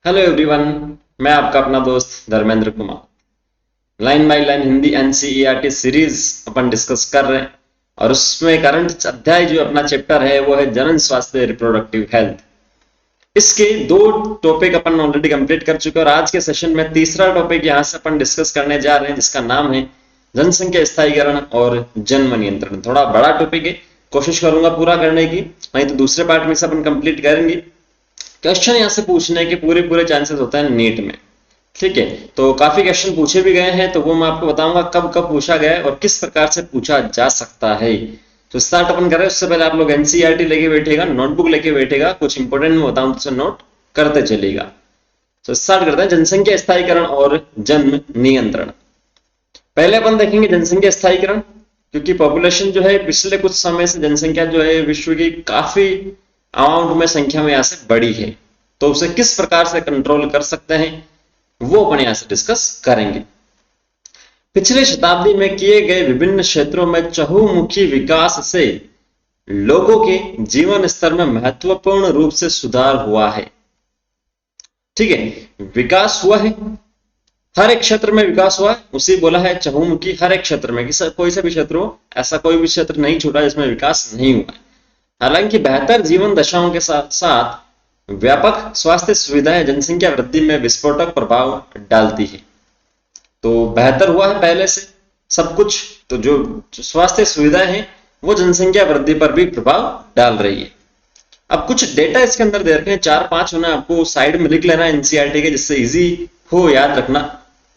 Hello everyone. मैं आपका अपना दोस्त Dharmendra Kumar. Line by line Hindi NCERT series upon discuss कर रहे हैं और उसमें करंट अध्याय जो अपना चैप्टर है वो है जनन स्वास्थ्य रिप्रोडक्टिव हेल्थ। इसके दो टॉपिक अपन ऑलरेडी कंप्लीट कर चुके हैं और आज के सेशन में तीसरा टॉपिक यहां से अपन डिस्कस करने जा रहे हैं जिसका नाम है जनसंख्या स्थायीकरण और जन्म नियंत्रण। थोड़ा बड़ा टॉपिक है, कोशिश करूंगा पूरा करने की, नहीं तो दूसरे पार्ट में से अपन कंप्लीट करेंगे। क्वेश्चन यहाँ से पूछने के पूरे पूरे चांसेस होता है नीट में, ठीक है। तो काफी क्वेश्चन पूछे भी गए हैं, तो वो मैं आपको बताऊंगा कब कब पूछा गया है और किस प्रकार से पूछा जा सकता है। तो स्टार्ट अपन करें उससे पहले आप लोग एनसीईआरटी लेके बैठेगा, नोटबुक लेके बैठेगा, कुछ इंपोर्टेंट में बताऊं तो नोट करते चलेगा। तो स्टार्ट करते हैं जनसंख्या स्थायीकरण और जन्म नियंत्रण। पहले अपन देखेंगे जनसंख्या स्थायीकरण, क्योंकि पॉपुलेशन जो है पिछले कुछ समय से जनसंख्या जो है विश्व की काफी अमाउंट में संख्या में यहाँ से बढ़ी है, तो उसे किस प्रकार से कंट्रोल कर सकते हैं वो अपन यहां से डिस्कस करेंगे। पिछले शताब्दी में किए गए विभिन्न क्षेत्रों में चहुमुखी विकास से लोगों के जीवन स्तर में महत्वपूर्ण रूप से सुधार हुआ है। ठीक है, विकास हुआ है, हर एक क्षेत्र में विकास हुआ है, उसी बोला है चहुमुखी। हर एक क्षेत्र में, कोई से भी क्षेत्र हो, ऐसा कोई भी क्षेत्र नहीं छूटा जिसमें विकास नहीं हुआ है। हालांकि बेहतर जीवन दशाओं के साथ साथ व्यापक स्वास्थ्य सुविधाएं जनसंख्या वृद्धि में विस्फोटक प्रभाव डालती है। तो बेहतर हुआ है पहले से सब कुछ, तो जो स्वास्थ्य सुविधाएं हैं वो जनसंख्या वृद्धि पर भी प्रभाव डाल रही है। अब कुछ डेटा इसके अंदर दे रखे हैं, 4-5 उन्हें आपको साइड में लिख लेना एनसीईआरटी के, जिससे इजी हो याद रखना,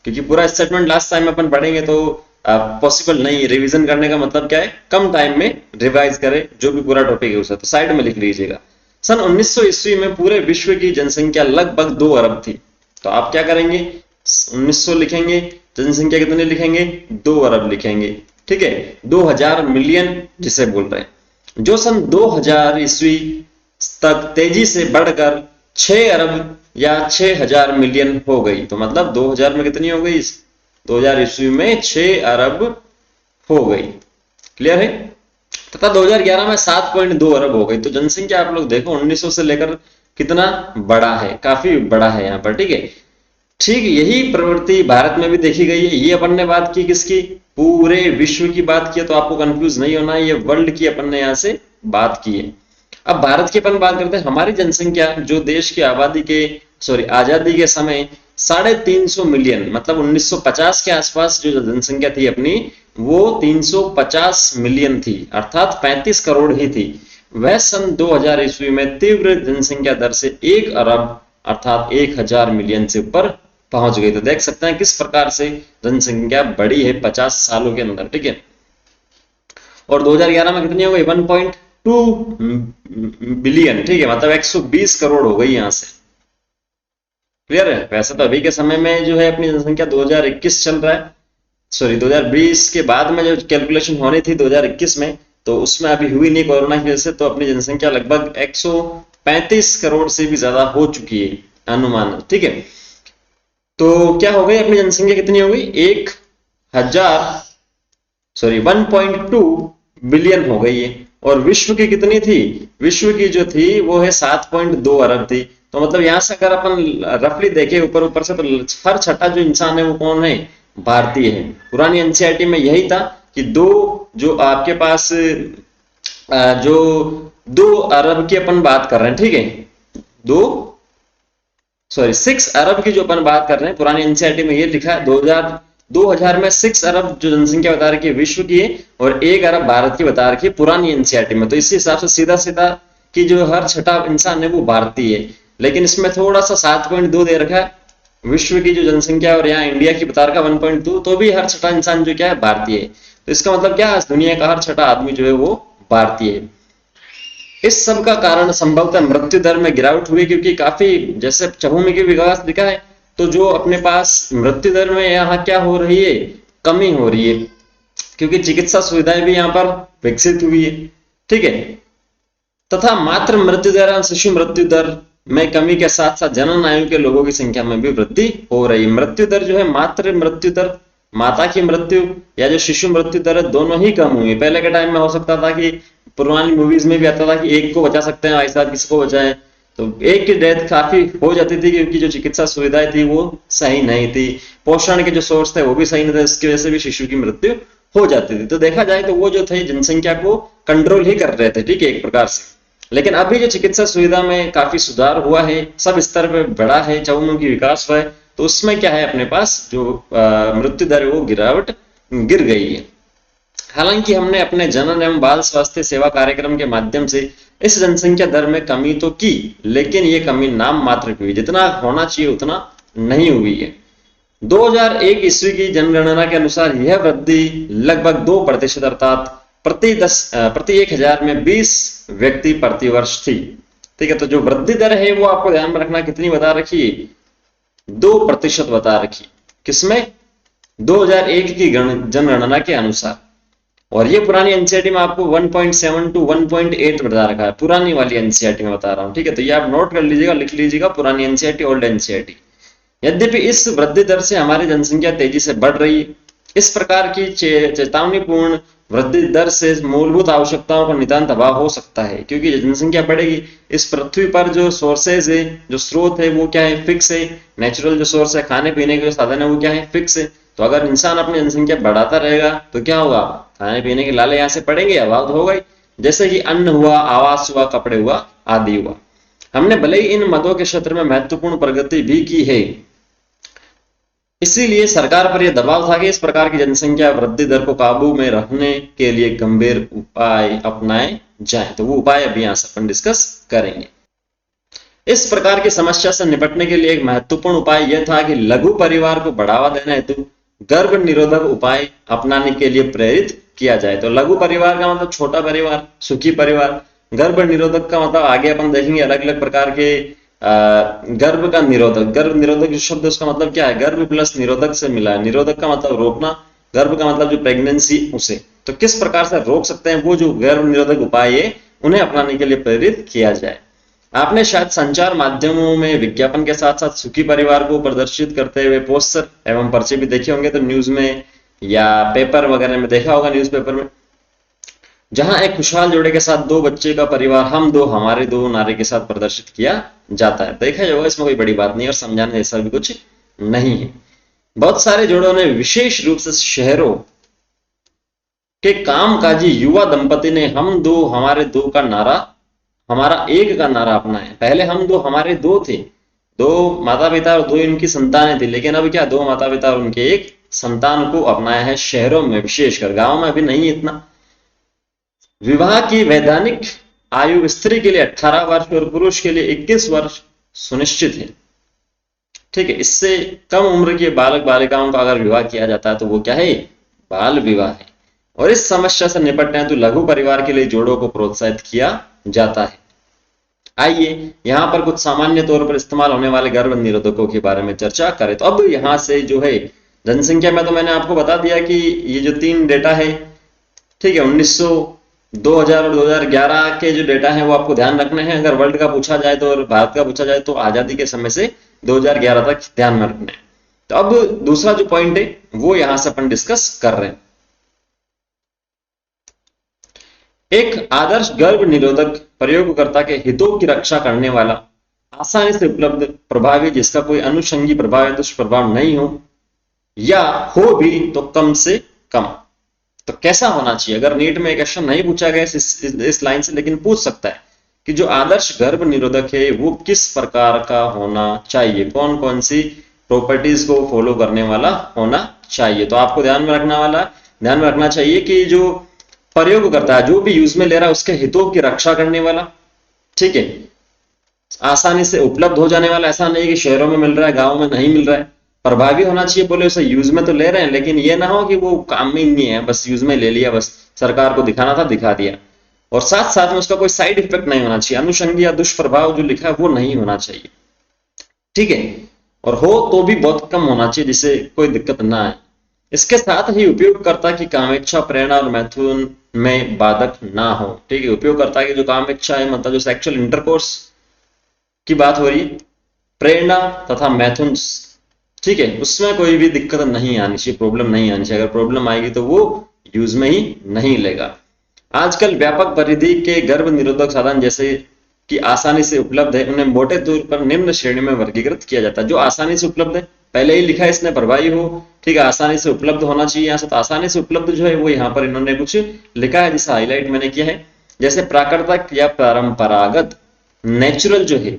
क्योंकि पूरा स्टेटमेंट लास्ट टाइम अपन पढ़ेंगे तो पॉसिबल नहीं। रिवीजन करने का मतलब क्या है, कम टाइम में रिवाइज करें जो भी पूरा टॉपिक है उसे, तो साइड में लिख लीजिएगा। सन 1900 ईस्वी में पूरे विश्व की जनसंख्या लगभग 2 अरब थी। तो आप क्या करेंगे, 1900 लिखेंगे, जनसंख्या कितनी लिखेंगे, 2 अरब लिखेंगे, ठीक है। 2000 मिलियन जिसे बोल रहे हैं, जो सन 2000 ईस्वी तक तेजी से बढ़कर 6 अरब या 6000 मिलियन हो गई। तो मतलब 2000 में कितनी हो गई, 2000 ईस्वी में 6 अरब हो गई, क्लियर है। तथा 2011 में 7.2 अरब हो गई। तो जनसंख्या आप लोग देखो 1900 से लेकर कितना बड़ा है, काफी बड़ा है यहाँ पर, ठीक है। ठीक यही प्रवृत्ति भारत में भी देखी गई है। ये अपन ने बात की किसकी, पूरे विश्व की बात की, तो आपको कंफ्यूज नहीं होना है, ये वर्ल्ड की अपन ने यहाँ से बात की है। अब भारत की अपन बात करते हैं। हमारी जनसंख्या जो देश की आबादी के आजादी के समय 350 मिलियन, मतलब 1950 के आसपास जो जनसंख्या थी अपनी, वो 350 मिलियन थी, अर्थात 35 करोड़ ही थी। वह सन 2000 ईस्वी में तीव्र जनसंख्या दर से 1 अरब अर्थात 1000 मिलियन से ऊपर पहुंच गई। तो देख सकते हैं किस प्रकार से जनसंख्या बढ़ी है 50 सालों के अंदर, ठीक है। और 2011 में कितनी हो गई, 1.2 बिलियन, ठीक है, मतलब 120 करोड़ हो गई यहां से, क्लियर है। वैसे तो अभी के समय में जो है अपनी जनसंख्या 2021 चल रहा है, 2020 के बाद में जो कैलकुलेशन होनी थी 2021 में, तो उसमें अभी हुई नहीं कोरोना की वजह से। तो अपनी जनसंख्या लगभग 135 करोड़ से भी ज्यादा हो चुकी है अनुमान, ठीक है। तो क्या हो गई अपनी जनसंख्या कितनी हो गई, 1.2 बिलियन हो गई है। और विश्व की कितनी थी, विश्व की जो थी वो है 7.2 अरब थी। तो मतलब यहां से अगर अपन रफली देखें ऊपर ऊपर से, तो हर छठा जो इंसान है वो कौन है, भारतीय है। पुरानी एनसीईआरटी में यही था कि जो आपके पास जो 2 अरब की अपन बात कर रहे हैं, ठीक है, 6 अरब की जो अपन बात कर रहे हैं, पुरानी एनसीईआरटी में ये लिखा है 2000 में 6 अरब जो जनसंख्या बता रखी है विश्व की है, और 1 अरब भारत की बता रखी है पुरानी एनसीईआरटी में। तो इसी हिसाब से सीधा सीधा कि जो हर छठा इंसान है वो भारतीय है। लेकिन इसमें थोड़ा सा 7.2 दे रखा है विश्व की जो जनसंख्या, और यहाँ इंडिया की बता रखा 1.2, तो भी हर छठा इंसान जो क्या है भारतीय है। तो इसका मतलब क्या है, दुनिया का हर छठा आदमी जो है वो भारतीय है। इस सब का कारण संभवतः मृत्यु दर में गिरावट हुई, क्योंकि काफी जैसे चहुमुखी विकास दिखा है, तो जो अपने पास मृत्यु दर में यहाँ क्या हो रही है, कमी हो रही है, क्योंकि चिकित्सा सुविधाएं भी यहाँ पर विकसित हुई है, ठीक है। तथा मात्र मृत्यु दर और शिशु मृत्यु दर में कमी के साथ साथ जनन आयु के लोगों की संख्या में भी वृद्धि हो रही है। मृत्यु दर जो है, मात्र मृत्यु दर, माता की मृत्यु या जो शिशु मृत्यु दर है, दोनों ही कम हुई। पहले के टाइम में हो सकता था कि पुरानी मूवीज में भी आता था कि एक को बचा सकते हैं भाई साहब, किसको बचाएं, तो एक की डेथ काफी हो जाती थी क्योंकि जो चिकित्सा सुविधाएं थी वो सही नहीं थी, पोषण के जो सोर्स थे वो भी सही नहीं थे, इसकी वजह से भी शिशु की मृत्यु हो जाती थी। तो देखा जाए तो वो जो थे जनसंख्या को कंट्रोल ही कर रहे थे, ठीक है, एक प्रकार से। लेकिन अभी जो चिकित्सा सुविधा में काफी सुधार हुआ है, सब स्तर पे बढ़ा है, चहुमुखी विकास हुआ है, तो उसमें क्या है, अपने पास जो मृत्यु दर है वो गिर गई है। हालांकि हमने अपने जनन एवं बाल स्वास्थ्य सेवा कार्यक्रम के माध्यम से इस जनसंख्या दर में कमी तो की, लेकिन ये कमी नाम मात्र की हुई, जितना होना चाहिए उतना नहीं हुई है। 2001 ईस्वी की जनगणना के अनुसार यह वृद्धि लगभग 2% अर्थात प्रति 1000 में 20 व्यक्ति प्रति वर्ष थी। ठीक है, तो जो वृद्धि दर है वो आपको ध्यान में रखना कितनी बता रखी है, 2% बता रखी। किसमें? 2001 की जनगणना के अनुसार। और ये पुरानी एनसीईआरटी में आपको 1.7 to 1.8 बता रखा है, पुरानी वाली एनसीईआरटी में बता रहा हूँ। ठीक है, तो ये आप नोट कर लीजिएगा, लिख लीजिएगा, पुरानी एनसीईआरटी, ओल्ड एनसीईआरटी। यद्यपि इस वृद्धि दर से हमारी जनसंख्या तेजी से बढ़ रही है। इस प्रकार की चेतावनीपूर्ण वृद्धि दर से मूलभूत आवश्यकताओं का नितांत अभाव हो सकता है, क्योंकि जनसंख्या बढ़ेगी, इस पृथ्वी पर जो सोर्सेज है, जो स्रोत है वो क्या है, फिक्स है। नेचुरल जो सोर्स है, खाने पीने के जो साधन है वो क्या है, फिक्स है। तो अगर इंसान अपनी जनसंख्या बढ़ाता रहेगा तो क्या होगा, खाने पीने के लाले यहाँ से पड़ेंगे, अभाव तो होगा ही। जैसे कि अन्न हुआ, आवास हुआ, कपड़े हुआ, आदि हुआ। हमने भले ही इन मदों के क्षेत्र में महत्वपूर्ण प्रगति भी की है, इसीलिए सरकार पर यह दबाव था कि इस प्रकार की जनसंख्या वृद्धि दर को काबू में रखने के लिए गंभीर उपाय अपनाए जाएं। तो वो उपाय अभी यहां से अपन डिस्कस करेंगे। इस प्रकार की समस्या से निपटने के लिए एक महत्वपूर्ण उपाय यह था कि लघु परिवार को बढ़ावा देने हेतु गर्भ निरोधक उपाय अपनाने के लिए प्रेरित किया जाए। तो लघु परिवार का मतलब छोटा परिवार, सुखी परिवार। गर्भ निरोधक का मतलब आगे अपन देखेंगे अलग अलग प्रकार के गर्भ का निरोधक। गर्भ निरोधक शब्द उसका मतलब क्या है, गर्भ प्लस निरोधक से मिला है। निरोधक का मतलब रोकना, गर्भ का मतलब जो प्रेगनेंसी, उसे तो किस प्रकार से रोक सकते हैं, वो जो गर्भ निरोधक उपाय है उन्हें अपनाने के लिए प्रेरित किया जाए। आपने शायद संचार माध्यमों में विज्ञापन के साथ साथ सुखी परिवार को प्रदर्शित करते हुए पोस्टर एवं पर्चे भी देखे होंगे, तो न्यूज में या पेपर वगैरह में देखा होगा, न्यूज़पेपर में, जहां एक खुशहाल जोड़े के साथ 2 बच्चे का परिवार हम दो हमारे दो नारे के साथ प्रदर्शित किया जाता है। देखा जाएगा, इसमें कोई बड़ी बात नहीं और समझाने जैसा भी कुछ नहीं है। बहुत सारे जोड़ों ने विशेष रूप से शहरों के कामकाजी युवा दंपति ने हम दो हमारे दो का नारा, हमारा एक का नारा अपनाया। पहले हम दो हमारे दो थे, 2 माता पिता और 2 इनकी संतानें थी, लेकिन अब क्या, 2 माता पिता और उनके एक संतान को अपनाया है शहरों में, विशेषकर गांव में अभी नहीं है इतना। विवाह की वैधानिक आयु स्त्री के लिए 18 वर्ष और पुरुष के लिए 21 वर्ष सुनिश्चित है। ठीक है, इससे कम उम्र के बालक बालिकाओं का अगर विवाह किया जाता है तो वो क्या है, बाल विवाह है। और इस समस्या से निपटने हेतु लघु परिवार के लिए जोड़ों को प्रोत्साहित किया जाता है। आइए यहाँ पर कुछ सामान्य तौर पर इस्तेमाल होने वाले गर्भ निरोधकों के बारे में चर्चा करें। तो अब यहाँ से जो है जनसंख्या में तो मैंने आपको बता दिया कि ये जो 3 डेटा है, ठीक है, 2000 और 2011 के जो डेटा है वो आपको ध्यान रखने हैं। अगर वर्ल्ड का पूछा जाए तो और भारत का पूछा जाए तो आजादी के समय से 2011 तक ध्यान में रखना है। तो अब दूसरा जो पॉइंट है वो यहां से अपन डिस्कस कर रहे हैं। एक आदर्श गर्भ निरोधक प्रयोगकर्ता के हितों की रक्षा करने वाला, आसानी से उपलब्ध, प्रभावी, जिसका कोई अनुषंगी प्रभाव या दुष्प्रभाव नहीं हो, या हो भी तो कम से कम। तो कैसा होना चाहिए? अगर नीट में एक क्वेश्चन नहीं पूछा गया इस लाइन से, लेकिन पूछ सकता है कि जो आदर्श गर्भ निरोधक है वो किस प्रकार का होना चाहिए, कौन कौन सी प्रॉपर्टीज को फॉलो करने वाला होना चाहिए। तो आपको ध्यान में रखना चाहिए कि जो प्रयोग करता है, जो भी यूज में ले रहा है, उसके हितों की रक्षा करने वाला, ठीक है, आसानी से उपलब्ध हो जाने वाला, ऐसा नहीं कि शहरों में मिल रहा है गाँव में नहीं मिल रहा है। प्रभावी होना चाहिए, बोले उसे यूज में तो ले रहे हैं, लेकिन ये ना हो कि वो काम में ही नहीं है, बस यूज में ले लिया, बस सरकार को दिखाना था दिखा दिया। और साथ साथ में उसका कोई साइड इफेक्ट नहीं होना चाहिए, अनुषंगी या दुष्प्रभाव जो लिखा है वो नहीं होना चाहिए, ठीक है, और हो तो भी बहुत कम होना चाहिए जिससे कोई दिक्कत ना आए। इसके साथ ही उपयोगकर्ता की कामेच्छा, प्रेरणा और मैथुन में बाधक ना हो, ठीक है। उपयोगकर्ता की जो कामेच्छा है, मतलब जो सेक्सुअल इंटरकोर्स की बात हो रही है, प्रेरणा तथा मैथुन, ठीक है, उसमें कोई भी दिक्कत नहीं आनी चाहिए, प्रॉब्लम नहीं आनी चाहिए। अगर प्रॉब्लम आएगी तो वो यूज में ही नहीं लेगा। आजकल व्यापक परिधि के गर्भ निरोधक साधन जैसे कि आसानी से उपलब्ध है उन्हें मोटे तौर पर निम्न श्रेणी में वर्गीकृत किया जाता है। जो आसानी से उपलब्ध है, पहले ही लिखा है इसने प्रभावी हो, ठीक है, आसानी से उपलब्ध होना चाहिए यहाँ से, तो आसानी से उपलब्ध जो है वो यहाँ पर इन्होंने कुछ लिखा है जिसे हाईलाइट मैंने किया है, जैसे प्राकृतिक या परंपरागत, नेचुरल जो है,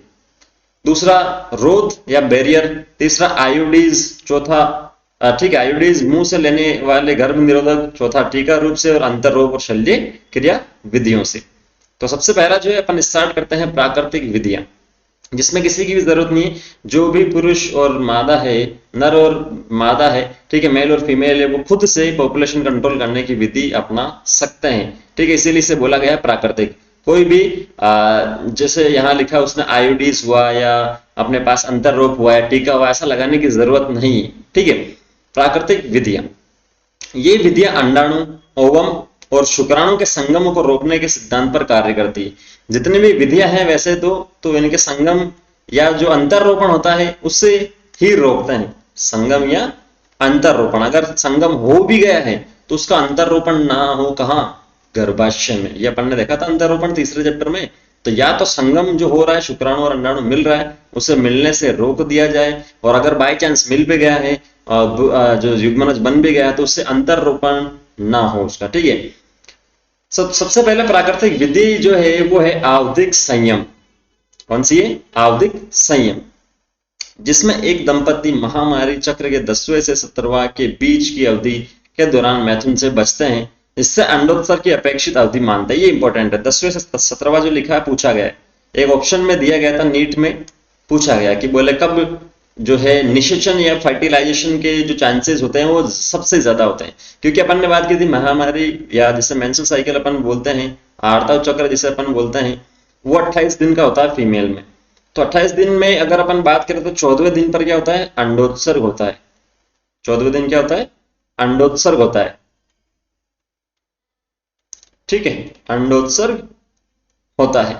दूसरा रोध या बैरियर, तीसरा आयोडीज, चौथा ठीक है आयोडीज मुंह से लेने वाले गर्भ निरोधक, चौथा टीका रूप से, और अंतर रोग और शल्य क्रिया विधियों से। तो सबसे पहला जो है अपन स्टार्ट करते हैं प्राकृतिक विधियां, जिसमें किसी की भी जरूरत नहीं है, जो भी पुरुष और मादा है, नर और मादा है, ठीक है, मेल और फीमेल है, वो खुद से पॉपुलेशन कंट्रोल करने की विधि अपना सकते हैं, ठीक है, इसीलिए इसे बोला गया है प्राकृतिक। कोई भी जैसे यहाँ लिखा है उसने आयोडीज हुआ या अपने पास अंतर रोग हुआ है, टीका हुआ, ऐसा लगाने की जरूरत नहीं है, ठीक है। प्राकृतिक विधियां, ये विधियां अंडाणु, ओवम और शुक्राणु के संगम को रोकने के सिद्धांत पर कार्य करती है। जितनी भी विधियां हैं वैसे तो इनके संगम या जो अंतररोपण होता है उससे ही रोकते हैं, संगम या अंतररोपण। अगर संगम हो भी गया है तो उसका अंतररोपण ना हो, कहाँ, गर्भाशय में। ये अपन ने देखा था अंतररोपण तीसरे चैप्टर में। तो या तो संगम जो हो रहा है, शुक्राणु और अंडाणु मिल रहा है, उसे मिलने से रोक दिया जाए, और अगर बाई चांस मिल भी गया है, जो युग्मनज बन भी गया है, तो उससे अंतररोपण ना हो उसका, ठीक है। सबसे पहले प्राकृतिक विधि जो है वो है आवधिक संयम। कौन सी है? आवधिक संयम, जिसमें एक दंपति महामारी चक्र के 10वें से 17वां के बीच की अवधि के दौरान मैथुन से बचते हैं, इससे अंडोत्सर्ग की अपेक्षित अवधि मानते हैं। ये इंपॉर्टेंट है, 10वें से 17वां जो लिखा है पूछा गया है, एक ऑप्शन में दिया गया था, नीट में पूछा गया कि बोले कब जो है निषेचन या फर्टिलाइजेशन के जो चांसेस होते हैं वो सबसे ज्यादा होते हैं। क्योंकि अपन ने बात की थी महामारी या जिसे मेंस्ट्रुअल साइकिल अपन बोलते हैं, आर्तव चक्र जिसे अपन बोलते हैं, वो 28 दिन का होता है फीमेल में। तो 28 दिन में अगर अपन बात करें तो 14वें दिन पर क्या होता है? अंडोत्सर्ग होता है। 14वें दिन क्या होता है? अंडोत्सर्ग होता है, ठीक है, अंडोत्सर्ग होता है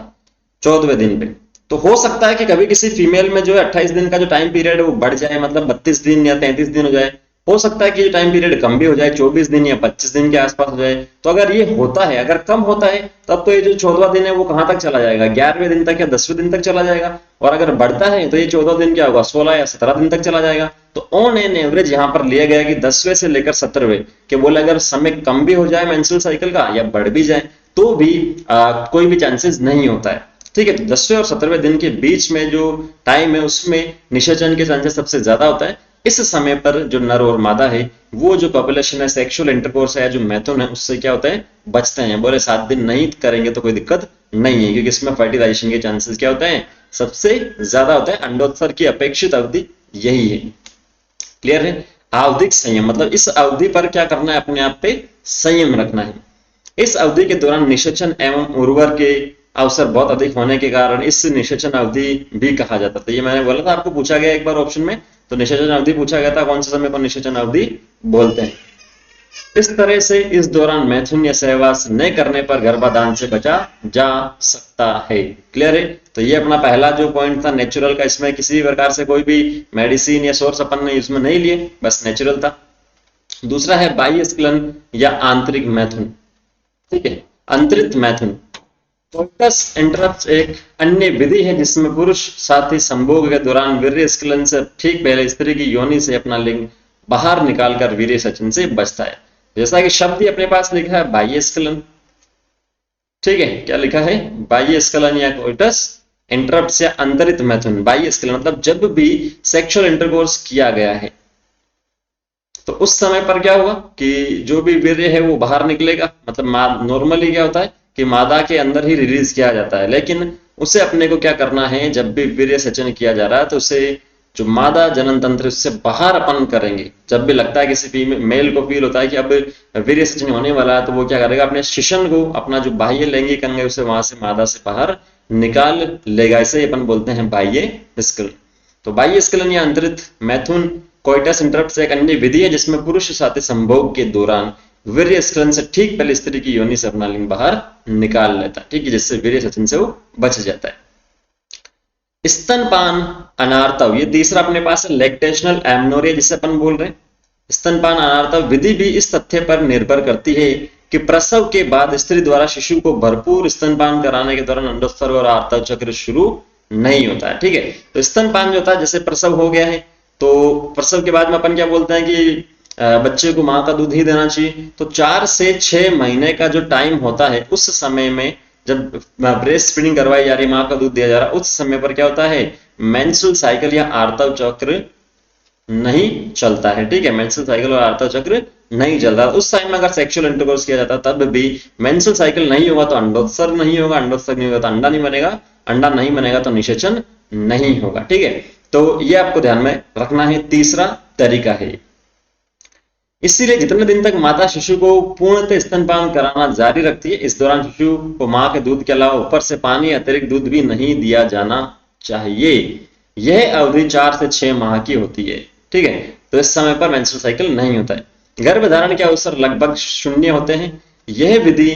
14वें दिन पे। तो हो सकता है कि कभी किसी फीमेल में जो है 28 दिन का जो टाइम पीरियड है वो बढ़ जाए, मतलब 32 दिन या 33 दिन हो जाए। हो सकता है कि टाइम पीरियड कम भी हो जाए, 24 दिन या 25 दिन के आसपास हो जाए। तो अगर ये होता है, अगर कम होता है, तब तो ये जो 14वां दिन है वो कहां तक चला जाएगा? 11वें दिन तक या 10वें दिन तक चला जाएगा। और अगर बढ़ता है तो ये 14 दिन क्या होगा? 16 या 17 दिन तक चला जाएगा। तो ऑन एन एवरेज यहाँ पर लिया गया कि 10वें से लेकर 17वें के बोले अगर समय कम भी हो जाए मेंस्ट्रुअल साइकिल का या बढ़ भी जाए तो भी कोई भी चांसेस नहीं होता है, ठीक है। 10वें और 17वें दिन के बीच में जो टाइम है उसमें निषेचन के चांसेस सबसे ज्यादा होता है। इस समय पर जो नर और मादा है वो जो पॉपुलेशन है, सेक्सुअल इंटरकोर्स है, जो मैथुन है, उससे क्या होता है? बचते हैं। बोले 7 दिन नहीं करेंगे तो कोई दिक्कत नहीं है, क्योंकि इसमें फर्टिलाइजेशन के चांसेस क्या होते हैं? सबसे ज्यादा होता है। अंडोत्सर्ग की अपेक्षित अवधि यही है। क्लियर है? आवधिक संयम मतलब इस अवधि पर क्या करना है? अपने आप पे संयम रखना है। इस अवधि के दौरान निषेचन एवं उर्वर के अवसर बहुत अधिक होने के कारण इस निषेचन अवधि भी कहा जाता था। ये मैंने बोला था आपको, पूछा गया एक बार ऑप्शन में, तो निषेचन अवधि पूछा गया था, कौन से समय पर निषेचन अवधि बोलते हैं। इस तरह से इस दौरान मैथुन या सहवास न करने पर गर्भाधान से बचा जा सकता है। क्लियर है? तो ये अपना पहला जो पॉइंट था नेचुरल का, इसमें किसी भी प्रकार से कोई भी मेडिसिन या सोर्स अपन ने इसमें नहीं लिए, बस नेचुरल था। दूसरा है बाह्य स्खलन या आंतरिक मैथुन, ठीक है, अंतरित मैथुन। कोइटस इंटरप्ट एक अन्य विधि है जिसमें पुरुष साथी संभोग के दौरान वीर्य स्खलन से ठीक पहले स्त्री की योनि से अपना लिंग बाहर निकालकर वीर्य सेचन से बचता है। जैसा कि शब्द ही अपने पास लिखा है बाह्य स्खलन, ठीक है, क्या लिखा है? बाह्य स्खलन या कोइटस इंटरप्ट या अंतरित मैथुन। बाह्य स्खलन मतलब जब भी सेक्सुअल इंटरकोर्स किया गया है तो उस समय पर क्या होगा कि जो भी वीर्य है वो बाहर निकलेगा। मतलब नॉर्मली क्या होता है कि मादा के अंदर ही रिलीज किया जाता है, लेकिन उसे अपने को क्या करना है, जब भी वीर्य सेचन किया जा रहा है तो उसे जो मादा जनन तंत्र उससे बाहर अपन करेंगे। जब भी लगता है किसी मेल को फील होता है कि अब वीर्य सेचन होने वाला है, तो वो क्या करेगा? अपने शिशन को, अपना जो बाह्य लैंगिक अंग है उसे वहां से मादा से बाहर निकाल लेगा। इसे अपन बोलते हैं बाह्य स्खलन। तो बाह्य स्खलन या अंतरित मैथुन कोइटस इंटरप्ट एक अन्य विधि है जिसमें पुरुष साथी संभोग के दौरान वीर्य स्खलन से ठीक पहले स्त्री की योनि से अपना लिंग बाहर निकाल लेता है, ठीक है, जिससे वीर्य सेचन से वो बच जाता है। स्तनपान अनार्तव, ये तीसरा अपने पास है, लैक्टेशनल एमनोरिया जिसे अपन बोल रहे हैं। स्तनपान अनार्तव विधि भी इस तथ्य पर निर्भर करती है कि प्रसव के बाद स्त्री द्वारा शिशु को भरपूर स्तनपान कराने के दौरान अंडोत्सर्ग और आर्तव चक्र शुरू नहीं होता है। ठीक है, तो स्तनपान जो होता है, जैसे प्रसव हो गया है तो प्रसव के बाद में अपन क्या बोलते हैं कि बच्चे को माँ का दूध ही देना चाहिए। तो 4 से 6 महीने का जो टाइम होता है, उस समय में जब ब्रेस्ट फीडिंग करवाई जा रही है, माँ का दूध दिया जा रहा है, उस समय पर क्या होता है, मेंस्ट्रुअल साइकिल या आर्तव चक्र नहीं चलता है। ठीक है, मेंस्ट्रुअल साइकिल और आर्तव चक्र नहीं चलता। उस टाइम में अगर सेक्सुअल इंटरकोर्स किया जाता तब भी मेंस्ट्रुअल साइकिल नहीं होगा तो अंडोत्सर्ग नहीं होगा, अंडोत्सर्ग नहीं होगा तो अंडा नहीं बनेगा, अंडा नहीं बनेगा तो निषेचन नहीं होगा। ठीक है, तो ये आपको ध्यान में रखना है। तीसरा तरीका है, इसीलिए जितने दिन तक माता शिशु को पूर्णतः स्तनपान कराना जारी रखती है, इस दौरान शिशु को मां के दूध के अलावा ऊपर से पानी अतिरिक्त दूध भी नहीं दिया जाना चाहिए। यह अवधि 4 से 6 माह की होती है। ठीक है, तो इस समय पर मेंस्ट्रुअल साइकिल नहीं होता है। गर्भधारण के अवसर लगभग 0 होते हैं। यह विधि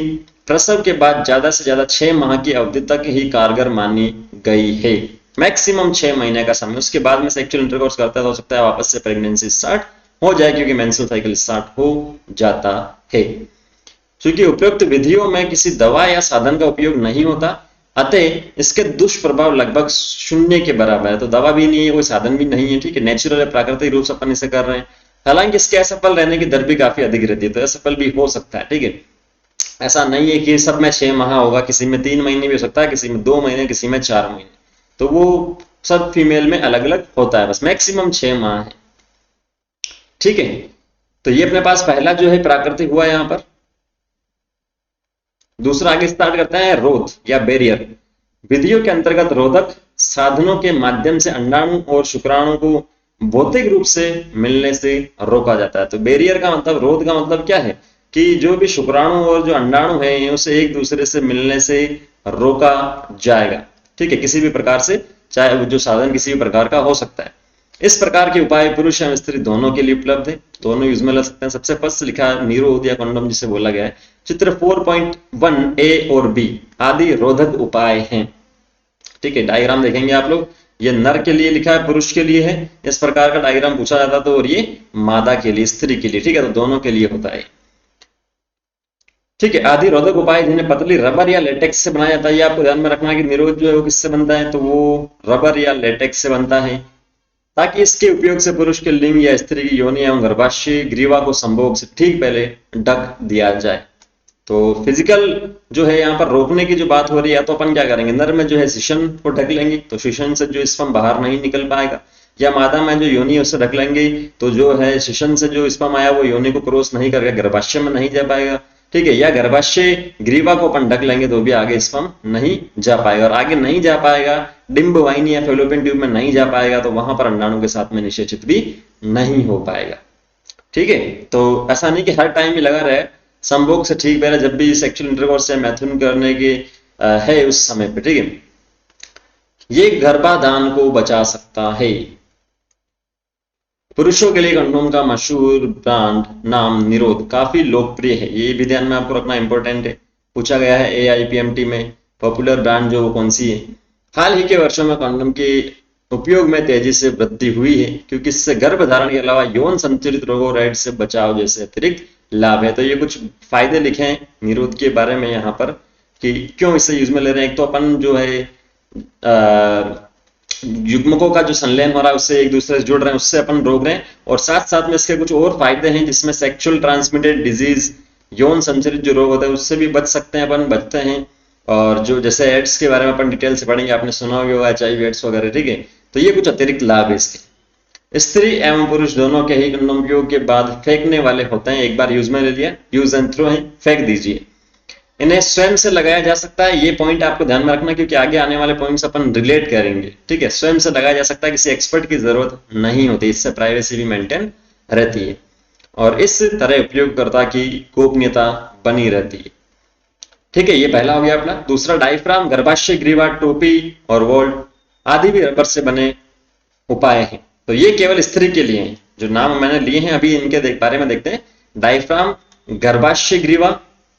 प्रसव के बाद ज्यादा से ज्यादा 6 माह की अवधि तक ही कारगर मानी गई है। मैक्सिमम 6 महीने का समय, उसके बाद में सेक्सुअल इंटरकोर्स करता है तो हो सकता है वापस से प्रेगनेंसी स्टार्ट हो जाए, क्योंकि मेंस्ट्रुअल साइकिल स्टार्ट हो जाता है। क्योंकि उपयुक्त विधियों में किसी दवा या साधन का उपयोग नहीं होता, अतः इसके दुष्प्रभाव लगभग 0 के बराबर है। तो दवा भी नहीं है, कोई साधन भी नहीं है। ठीक है, नेचुरल है, प्राकृतिक रूप से अपन इसे कर रहे हैं। हालांकि इसके असफल रहने की दर भी काफी अधिक रहती है, तो असफल भी हो सकता है। ठीक है, ऐसा नहीं है कि सब में 6 माह होगा, किसी में 3 महीने भी हो सकता है, किसी में 2 महीने, किसी में 4 महीने, तो वो सब फीमेल में अलग अलग होता है। बस मैक्सिमम 6 माह है। ठीक है, तो ये अपने पास पहला जो है प्राकृतिक हुआ यहां पर। दूसरा आगे स्टार्ट करते हैं, रोध या बैरियर। विधियों के अंतर्गत रोधक साधनों के माध्यम से अंडाणु और शुक्राणु को भौतिक रूप से मिलने से रोका जाता है। तो बैरियर का मतलब, रोध का मतलब क्या है कि जो भी शुक्राणु और जो अंडाणु है उसे एक दूसरे से मिलने से रोका जाएगा। ठीक है, किसी भी प्रकार से, चाहे वो जो साधन किसी भी प्रकार का हो सकता है। इस प्रकार के उपाय पुरुष एवं स्त्री दोनों के लिए उपलब्ध है, दोनों यूज में ले सकते हैं। सबसे फर्स्ट लिखा है निरोध या कंडोम जिसे बोला गया है। चित्र 4.1 ए और बी आदि रोधक उपाय हैं। ठीक है, डायग्राम देखेंगे आप लोग, ये नर के लिए लिखा है, पुरुष के लिए है। इस प्रकार का डायग्राम पूछा जाता तो, और ये मादा के लिए, स्त्री के लिए। ठीक है, तो दोनों के लिए होता है। ठीक है, आदि रोधक उपाय जिन्हें पतली रबर या लेटेक्स से बनाया जाता है। ये आपको ध्यान में रखना है कि निरोध जो है वो किससे बनता है, तो वो रबर या लेटेक्स से बनता है, ताकि इसके उपयोग से पुरुष के लिंग या स्त्री की योनि एवं गर्भाशय ग्रीवा को संभोग से ठीक पहले ढक दिया जाए। तो फिजिकल जो है यहाँ पर रोकने की जो बात हो रही है, तो अपन क्या करेंगे, नर में जो है शिशन को ढक लेंगे, तो शिशन से जो स्पर्म बाहर नहीं निकल पाएगा, या मादा में जो योनि उसे ढक लेंगे, तो जो है शिशन से जो स्पर्म आया वो योनि को क्रॉस नहीं करके गर्भाशय में नहीं जा पाएगा। ठीक है, या गर्भाशय ग्रीवा को अपन ढक लेंगे तो भी आगे स्पर्म नहीं जा पाएगा, और आगे नहीं जा पाएगा, डिंब वाहिनी या फेलोपियन ट्यूब में नहीं जा पाएगा, तो वहां पर अंडाणु के साथ में निषेचित भी नहीं हो पाएगा। ठीक है, तो ऐसा नहीं कि हर टाइम भी लगा रहे, संभोग से ठीक पहले जब भी सेक्सुअल इंटरकोर्स या मैथुन करने के है उस समय पे। ठीक है, ये गर्भाधान को बचा सकता है। पुरुषों के लिए कंडोम का मशहूर ब्रांड नाम निरोध काफी लोकप्रिय है, ये भी ध्यान में आपको रखना इंपॉर्टेंट है। पूछा गया है AIPMT में पॉपुलर ब्रांड जो कौन सी है। हाल ही के वर्षों में कंडोम के उपयोग में तेजी से वृद्धि हुई है, क्योंकि इससे गर्भधारण के अलावा यौन संचालित रोगों और एड्स से बचाव जैसे अतिरिक्त लाभ है। तो ये कुछ फायदे लिखे हैं निरोध के बारे में यहाँ पर कि क्यों इसे यूज में ले रहे हैं। एक तो अपन जो है युग्मकों का जो संलयन हो रहा है उससे एक दूसरे से जुड़ रहे हैं, उससे अपन रोक रहे हैं, और साथ साथ में इसके कुछ और फायदे हैं, जिसमें सेक्सुअल ट्रांसमिटेड डिजीज, यौन संचालित जो रोग होता है उससे भी बच सकते हैं, अपन बचते हैं। और जो जैसे एड्स के बारे में अपन डिटेल से पढ़ेंगे, आपने सुना होगा HIV एड्स वगैरह। ठीक है, तो ये कुछ अतिरिक्त लाभ है इसके। स्त्री एवं पुरुष दोनों के ही कंडोम उपयोग के बाद फेंकने वाले होते हैं। एक बार यूज में ले लिया, यूज एंड थ्रो है, फेंक दीजिए। इन्हें स्वयं से लगाया जा सकता है, ये पॉइंट आपको ध्यान में रखना, क्योंकि आगे आने वाले पॉइंट्स अपन रिलेट करेंगे। ठीक है, स्वयं से लगाया जा सकता है, किसी एक्सपर्ट की जरूरत नहीं होती, इससे प्राइवेसी भी मेंटेन रहती है और इस तरह उपयोगकर्ता की गोपनीयता बनी रहती है। ठीक है, ये पहला हो गया अपना। दूसरा, डायफ्राम, गर्भाशय ग्रीवा, टोपी और वोल्ट आदि भी रबर से बने उपाय हैं। तो ये केवल स्त्री के लिए हैं, जो नाम मैंने लिए हैं अभी इनके बारे में देखते हैं। डायफ्राम, गर्भाशय ग्रीवा,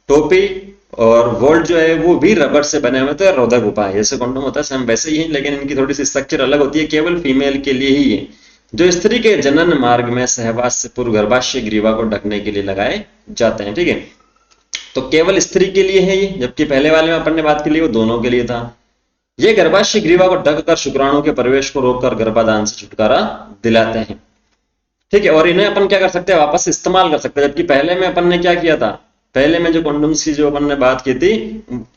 टोपी और वोल्ट जो है वो भी रबर से बने हुए थे, रोधक उपाय। जैसे कंडोम होता है सेम वैसे ही है, लेकिन इनकी थोड़ी सी स्ट्रक्चर अलग होती है, केवल फीमेल के लिए ही है, जो स्त्री के जनन मार्ग में सहवास से पूर्व गर्भाशय ग्रीवा को ढकने के लिए लगाए जाते हैं। ठीक है, तो केवल स्त्री के लिए है ये, जबकि पहले वाले में अपन ने बात की ली वो दोनों के लिए था। ये गर्भाशय ग्रीवा को ढककर शुक्राणु के प्रवेश को रोककर गर्भाधान से छुटकारा दिलाते हैं। ठीक है, और इन्हें अपन क्या कर सकते हैं, वापस इस्तेमाल कर सकते हैं। जबकि पहले में अपन ने क्या किया था, पहले में जो कॉन्डोम्स की जो अपन ने बात की थी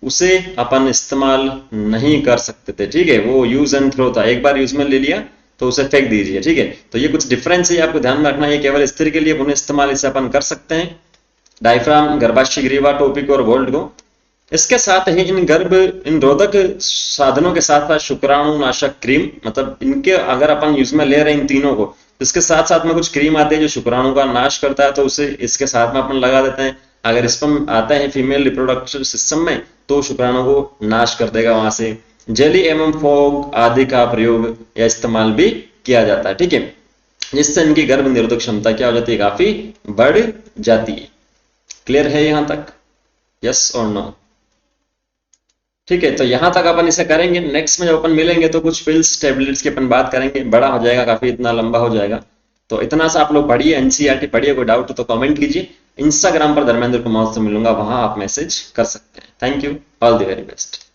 उसे अपन इस्तेमाल नहीं कर सकते थे। ठीक है, वो यूज एंड थ्रो था, एक बार यूज में ले लिया तो उसे फेंक दीजिए। ठीक है, तो ये कुछ डिफरेंस है, आपको ध्यान में रखना। ये केवल स्त्री के लिए पुनः इस्तेमाल इसे अपन कर सकते हैं, डायफ्राम, गर्भाशय ग्रीवा, टोपिक और वोल्ट को। इसके साथ ही इन रोधक साधनों के साथ साथ शुक्राणु नाशक क्रीम, मतलब इनके अगर अपन यूज में ले रहे हैं इन तीनों को, तो इसके साथ साथ में कुछ क्रीम आते हैं जो शुक्राणु का नाश करता है, तो उसे इसके साथ में अपन लगा देते हैं। अगर स्पर्म आता है फीमेल रिप्रोडक्टिव सिस्टम में तो शुक्राणु को नाश कर देगा वहां से। जेली एवं फोग आदि का प्रयोग या इस्तेमाल भी किया जाता है। ठीक है, जिससे इनकी गर्भ निरोधक क्षमता क्या हो जाती है, काफी बढ़ जाती है। क्लियर है यहां तक, यस और नो? ठीक है, तो यहां तक अपन इसे करेंगे। नेक्स्ट में जब अपन मिलेंगे तो कुछ पिल्स टैबलेट्स की अपन बात करेंगे, बड़ा हो जाएगा काफी, इतना लंबा हो जाएगा। तो इतना सा आप लोग पढ़िए, एनसीईआरटी पढ़िए, कोई डाउट हो तो कमेंट कीजिए। इंस्टाग्राम पर धर्मेंद्र कुमार से मिलूंगा, वहां आप मैसेज कर सकते हैं। Thank you, all the very best.